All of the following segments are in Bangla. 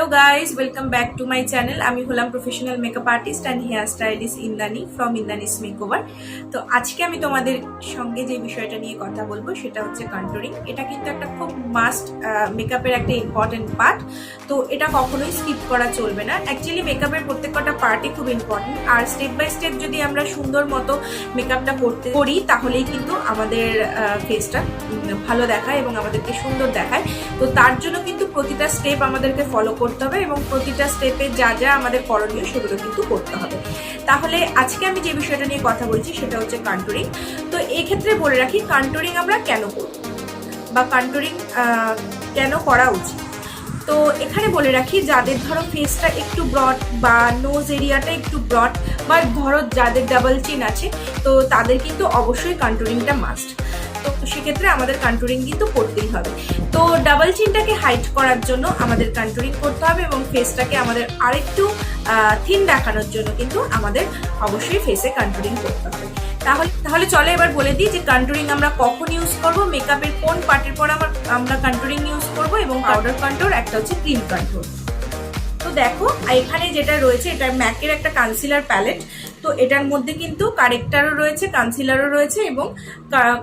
Hello guys, welcome back to my channel. আমি হলাম professional makeup artist and hair stylist Indrani from Indrani's makeover. তো আজকে আমি তোমাদের সঙ্গে যে বিষয়টা নিয়ে কথা বলবো সেটা হচ্ছে কন্ট্যুরিং। এটা কিন্তু একটা খুব মাস্ট মেকআপের একটা ইম্পর্টেন্ট পার্ট। তো এটা কখনোই স্কিপ করা চলবে না। অ্যাকচুয়ালি মেকআপের প্রত্যেকটা পার্টই খুব ইম্পর্টেন্ট, আর স্টেপ বাই স্টেপ যদি আমরা সুন্দর মতো মেকআপটা করি তাহলেই কিন্তু আমাদের ফেসটা ভালো দেখায় এবং আমাদেরকে সুন্দর দেখায়। তো তার জন্য কিন্তু প্রতিটা স্টেপ আমাদেরকে ফলো করতে হবে এবং প্রতিটা স্টেপে যা যা আমাদের করণীয় সেগুলো কিন্তু করতে হবে। তাহলে আজকে আমি যে বিষয়টা নিয়ে কথা বলছি সেটা হচ্ছে কন্ট্যুরিং। তো এই ক্ষেত্রে বলে রাখি কন্ট্যুরিং আমরা কেন করব বা কন্ট্যুরিং কেন করা উচিত। তো এখানে বলে রাখি যাদের ধরো ফেসটা একটু ব্রড বা নোজ এরিয়াটা একটু ব্রড বা ধরো যাদের ডাবল চিন আছে তো তাদের কিন্তু অবশ্যই কন্ট্যুরিংটা মাস্ট। তো সেক্ষেত্রে আমাদের কন্ট্যুরিং কিন্তু করতেই হবে। তো ডাবল চিনটাকে হাইড করার জন্য আমাদের কন্ট্যুরিং করতে হবে এবং ফেসটাকে আমাদের আরেকটু থিন দেখানোর জন্য কিন্তু আমাদের অবশ্যই ফেসে কন্ট্যুরিং করতে হবে। তাহলে চলো এবার বলে দিই যে কন্ট্যুরিং আমরা কখন ইউজ করব, মেকআপের কোন পার্টের পর আমরা কন্ট্যুরিং ইউজ করব, এবং পাউডার কন্ট্যুর, একটা হচ্ছে ক্রিম কন্ট্যুর। তো দেখো এখানে যেটা রয়েছে এটা ম্যাকের একটা কনসিলার প্যালেট। তো এটার মধ্যে কিন্তু কারেক্টারও রয়েছে, কনসিলারও রয়েছে এবং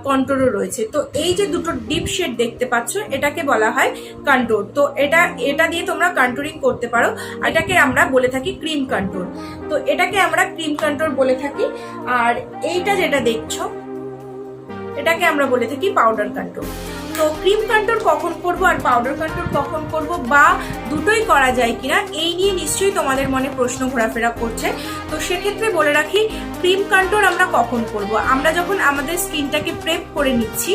কন্ট্যুরও রয়েছে। তো এই যে দুটো ডিপ শেড দেখতে পাচ্ছ এটাকে বলা হয় কন্ট্যুর। তো এটা দিয়ে তোমরা কন্ট্যুরিং করতে পারো। এটাকে আমরা বলে থাকি ক্রিম কন্ট্যুর। তো এটাকে আমরা ক্রিম কন্ট্যুর বলে থাকি। আর এইটা যেটা দেখছো এটাকে আমরা বলে থাকি পাউডার কন্ট্যুর। তো ক্রিম কন্ট্যুর কখন করব আর পাউডার কন্ট্যুর কখন করব বা দুটোই করা যায় কিনা এই নিয়ে নিশ্চয়ই তোমাদের মনে প্রশ্ন ঘোরাফেরা করছে। তো সেক্ষেত্রে বলে রাখি ক্রিম কন্ট্যুর আমরা কখন করব, আমরা যখন আমাদের স্কিনটাকে প্রেপ করে নিচ্ছি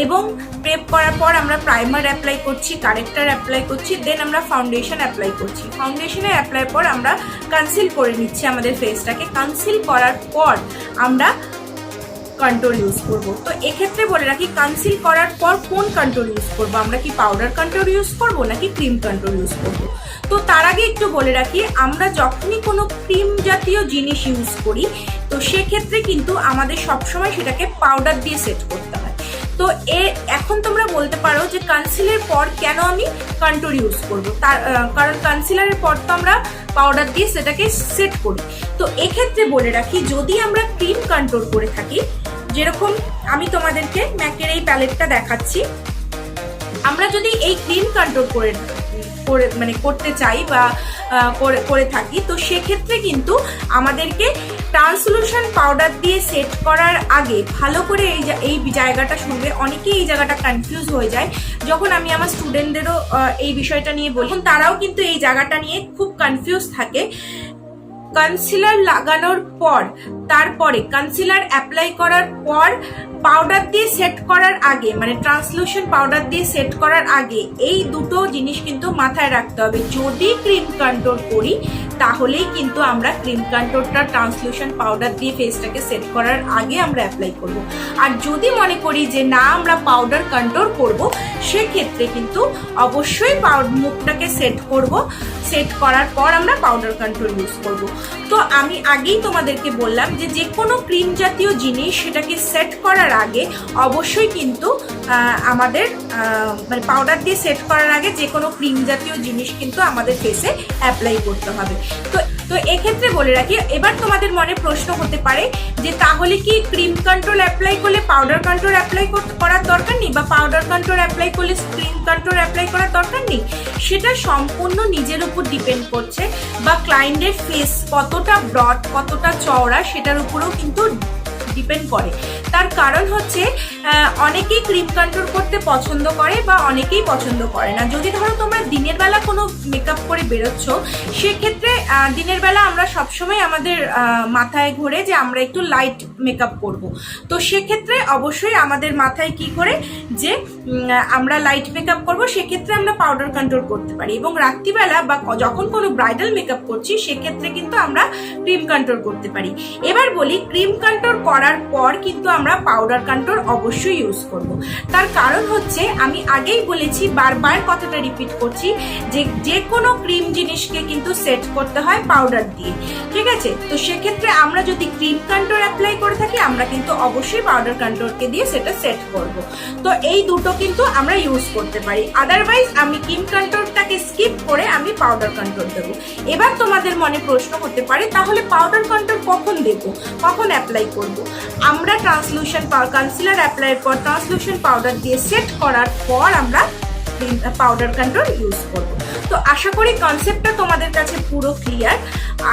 এবং প্রেপ করার পর আমরা প্রাইমার অ্যাপ্লাই করছি, কারেক্টার অ্যাপ্লাই করছি, দেন আমরা ফাউন্ডেশন অ্যাপ্লাই করছি। ফাউন্ডেশনে অ্যাপ্লাই পর আমরা কনসিল করে নিচ্ছি আমাদের ফেসটাকে। কনসিল করার পর আমরা কন্ট্যুর ইউজ করব। তো এক্ষেত্রে বলে রাখি কনসিল করার পর কোন কন্ট্যুর ইউজ করব, আমরা কি পাউডার কন্ট্যুর ইউজ করব নাকি ক্রিম কন্ট্যুর ইউজ করব। তো তার আগে একটু বলে রাখি আমরা যখনই কোনো ক্রিম জাতীয় জিনিস ইউজ করি তো সেক্ষেত্রে কিন্তু আমাদের সবসময় সেটাকে পাউডার দিয়ে সেট করতে হয়। তো এখন তোমরা বলতে পারো যে কনসিলের পর কেন আমি কন্ট্যুর ইউজ করব, কারণ কনসিলারের পর তো আমরা পাউডার দিয়ে সেটাকে সেট করি। তো এক্ষেত্রে বলে রাখি যদি আমরা ক্রিম কন্ট্যুর করে থাকি, যেরকম আমি তোমাদেরকে ম্যাকের এই প্যালেটটা দেখাচ্ছি, আমরা যদি এই ক্রিম কন্ট্যুর করতে চাই বা করে থাকি তো সেক্ষেত্রে কিন্তু আমাদেরকে ট্রান্সলুশন পাউডার দিয়ে সেট করার আগে ভালো করে এই জায়গাটা শুনবে। অনেকেই এই জায়গাটা কনফিউজ হয়ে যায়। যখন আমি আমার স্টুডেন্টদেরও এই বিষয়টা নিয়ে বলি তারাও কিন্তু এই জায়গাটা নিয়ে খুব কনফিউজ থাকে। কনসিলার লাগানোর পর তারপরে কনসিলার অ্যাপ্লাই করার পর পাউডার দিয়ে সেট করার আগে, মানে ট্রান্সলুশন পাউডার দিয়ে সেট করার আগে এই দুটো জিনিস কিন্তু মাথায় রাখতে হবে। যদি ক্রিম কন্ট্যুর করি তাহলেই কিন্তু আমরা ক্রিম কন্ট্যুরটা ট্রান্সলুশন পাউডার দিয়ে ফেসটাকে সেট করার আগে আমরা অ্যাপ্লাই করব। আর যদি মনে করি যে না আমরা পাউডার কন্ট্যুর করব সেক্ষেত্রে কিন্তু অবশ্যই মুখটাকে সেট করব, সেট করার পর আমরা পাউডার কন্ট্যুর ইউজ করব। তো আমি আগেই তোমাদেরকে বললাম যে কোনো ক্রিম জাতীয় জিনিস সেটাকে সেট করার আগে অবশ্যই কিন্তু আমাদের মানে পাউডার দিয়ে সেট করার আগে যে কোনো ক্রিম জাতীয় জিনিস কিন্তু আমাদের ফেসে অ্যাপ্লাই করতে হবে। তো এক্ষেত্রে বলে রাখি এবার তোমাদের মনে প্রশ্ন হতে পারে যে তাহলে কি ক্রিম কন্ট্যুর অ্যাপ্লাই করলে পাউডার কন্ট্যুর অ্যাপ্লাই করার দরকার নেই বা পাউডার কন্ট্যুর অ্যাপ্লাই করলে ক্রিম কন্ট্যুর অ্যাপ্লাই করার দরকার নেই। সেটা সম্পূর্ণ নিজের উপর ডিপেন্ড করছে বা ক্লায়েন্টের ফেস কতটা ব্রড কতটা চওড়া সেটার উপরেও কিন্তু ডিপেন্ড করে। তার কারণ হচ্ছে অনেকেই ক্রিম কন্ট্যুর করতে পছন্দ করে বা অনেকেই পছন্দ করে না। যদি ধরো তোমরা দিনের বেলা কোনো মেকআপ করে বেরোচ্ছ সেক্ষেত্রে দিনের বেলা আমরা সবসময় আমাদের মাথায় ঘোরে যে আমরা একটু লাইট মেকআপ করব। তো সেক্ষেত্রে অবশ্যই আমাদের মাথায় কি করে যে আমরা লাইট মেকআপ করব, সেক্ষেত্রে আমরা পাউডার কন্ট্যুর করতে পারি। এবং রাত্রিবেলা বা যখন কোনো ব্রাইডাল মেকআপ করছি সেক্ষেত্রে কিন্তু আমরা ক্রিম কন্ট্যুর করতে পারি। এবার বলি ক্রিম কন্ট্যুর করার পর কিন্তু আমরা পাউডার কন্ট্যুর অবশ্যই ইউজ করব। তার কারণ হচ্ছে আমি আগেই বলেছি, বারবার কথাটা রিপিট করছি, যে কোনো ক্রিম জিনিসকে কিন্তু সেট করতে হয় পাউডার দিয়ে, ঠিক আছে। তো সেক্ষেত্রে আমরা যদি ক্রিম কন্ট্যুর অ্যাপ্লাই করে থাকি আমরা কিন্তু অবশ্যই পাউডার কন্ট্যুরকে দিয়ে সেটা সেট করব। তো এই দুটো কিন্তু আমরা ইউজ করতে পারি। আদারওয়াইজ আমি ক্রিম কন্ট্যুরটাকে স্কিপ করে আমি পাউডার কন্ট্রোল দেবো। এবার তোমাদের মনে প্রশ্ন হতে পারে, তাহলে পাউডার কন্ট্রোল কখন দেব, কখন অ্যাপ্লাই করব? আমরা ট্রান্সলুশন কনসিলার অ্যাপ্লাইয়ের পর ট্রান্সলুশন পাউডার দিয়ে সেট করার পর আমরা পাউডার কন্ট্রোল ইউজ করব। তো আশা করি কনসেপ্টটা তোমাদের কাছে পুরো ক্লিয়ার।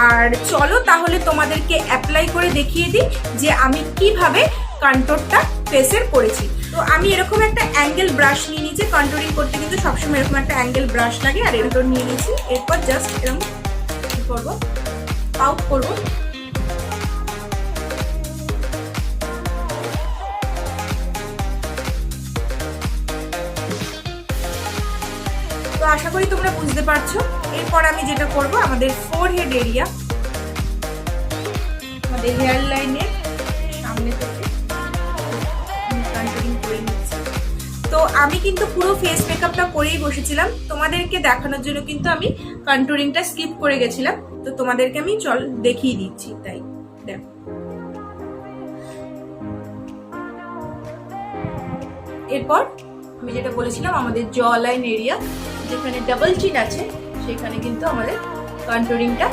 আর চলো তাহলে তোমাদেরকে অ্যাপ্লাই করে দেখিয়ে দিই যে আমি কিভাবে কন্ট্রোলটা ফেসের করেছি। তো আমি এরকম একটা অ্যাঙ্গেল ব্রাশ নিয়ে নিয়েছি, কন্ট্রোলিং করতে কিন্তু সবসময় এরকম একটা অ্যাঙ্গেল ব্রাশ লাগে, আর এরকম নিয়ে নিয়েছি। এরপর জাস্ট এরকম কি করবো, আউট করবো। তো আশা করি তোমরা বুঝতে পারছো। এরপর আমি যেটা করব, আমাদের ফোরহেড এরিয়া, আমাদের হেয়ার লাইনের সামনে থেকে কন্ট্রোলিং করে নিচ্ছি। তো আমি কিন্তু পুরো ফেস মেকআপটা করেই বসেছিলাম, তোমাদেরকে দেখানোর জন্য কিন্তু আমি কন্ট্রোলিংটা স্কিপ করে গেছিলাম। তো তোমাদেরকে আমি দেখিয়ে দিচ্ছি, তাই দেখো। এরপর আমি যেটা বলেছিলাম, আমাদের জ লাইন এরিয়া যেখানে ডাবল চিন আছে সেখানে কিন্তু আমাদের কন্ট্রোলিংটা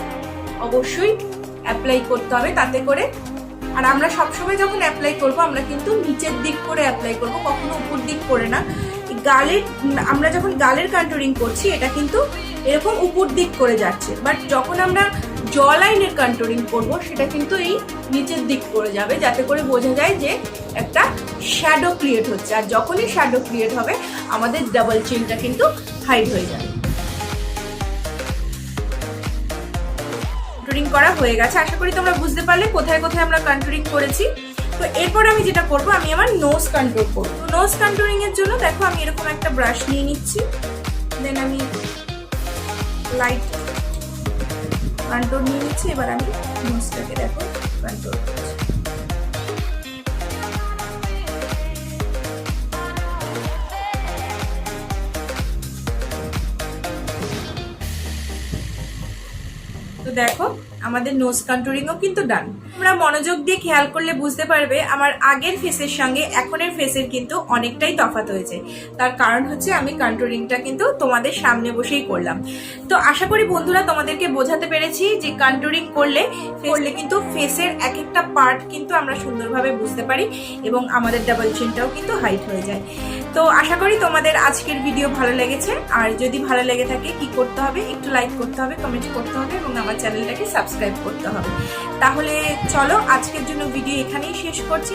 অবশ্যই অ্যাপ্লাই করতে হবে, তাতে করে। আর আমরা সবসময় যখন অ্যাপ্লাই করব আমরা কিন্তু নিচের দিক করে অ্যাপ্লাই করব, কখনো উপর দিক করে না। গালের আমরা যখন গালের কন্ট্রোলিং করছি এটা কিন্তু এরকম উপর দিক করে যাচ্ছে, বাট যখন আমরা জ লাইনের কন্ট্রোলিং করব সেটা কিন্তু এই নিচের দিক করে যাবে, যাতে করে বোঝা যায় যে একটা শ্যাডো ক্রিয়েট হচ্ছে। আর যখনই শ্যাডো ক্রিয়েট হবে আমাদের ডাবল চিনটা কিন্তু হাইড হয়ে যাবে। কন্ট্রোলিং করা হয়ে গেছে, আশা করি তোমরা বুঝতে পারলে কোথায় কোথায় আমরা কন্ট্রোলিং করেছি। তো এরপর আমি যেটা করব, আমি আমার নোজ কন্ট্রোল করবো। নোজ কন্ট্রোলিং এর জন্য দেখো আমি এরকম একটা ব্রাশ নিয়ে নিচ্ছি, দেন আমি লাইট কন্ট্রোল নিয়ে নিচ্ছি। এবার আমি নোজটাকে দেখো কন্ট্রোল করছি। তো দেখো আমাদের নোজ কন্ট্রোলিংও কিন্তু ডান। তোমরা মনোযোগ দিয়ে খেয়াল করলে বুঝতে পারবে আমার আগের ফেসের সঙ্গে এখনের ফেসের কিন্তু অনেকটাই তফাৎ হয়েছে। তার কারণ হচ্ছে আমি কন্ট্রোলিংটা কিন্তু তোমাদের সামনে বসেই করলাম। তো আশা করি বন্ধুরা তোমাদেরকে বোঝাতে পেরেছি যে কন্ট্রোলিং করলে কিন্তু ফেসের এক একটা পার্ট কিন্তু আমরা সুন্দরভাবে বুঝতে পারি এবং আমাদের ডাবল চিনটাও কিন্তু হাইট হয়ে যায়। তো আশা করি তোমাদের আজকের ভিডিও ভালো লেগেছে। আর যদি ভালো লেগে থাকে কি করতে হবে, একটু লাইক করতে হবে, কমেন্ট করতে হবে এবং আমার চ্যানেলটাকে সাবস্ক্রাইব করতে হবে। তাহলে চলো আজকের জন্য ভিডিও এখানেই শেষ করছি।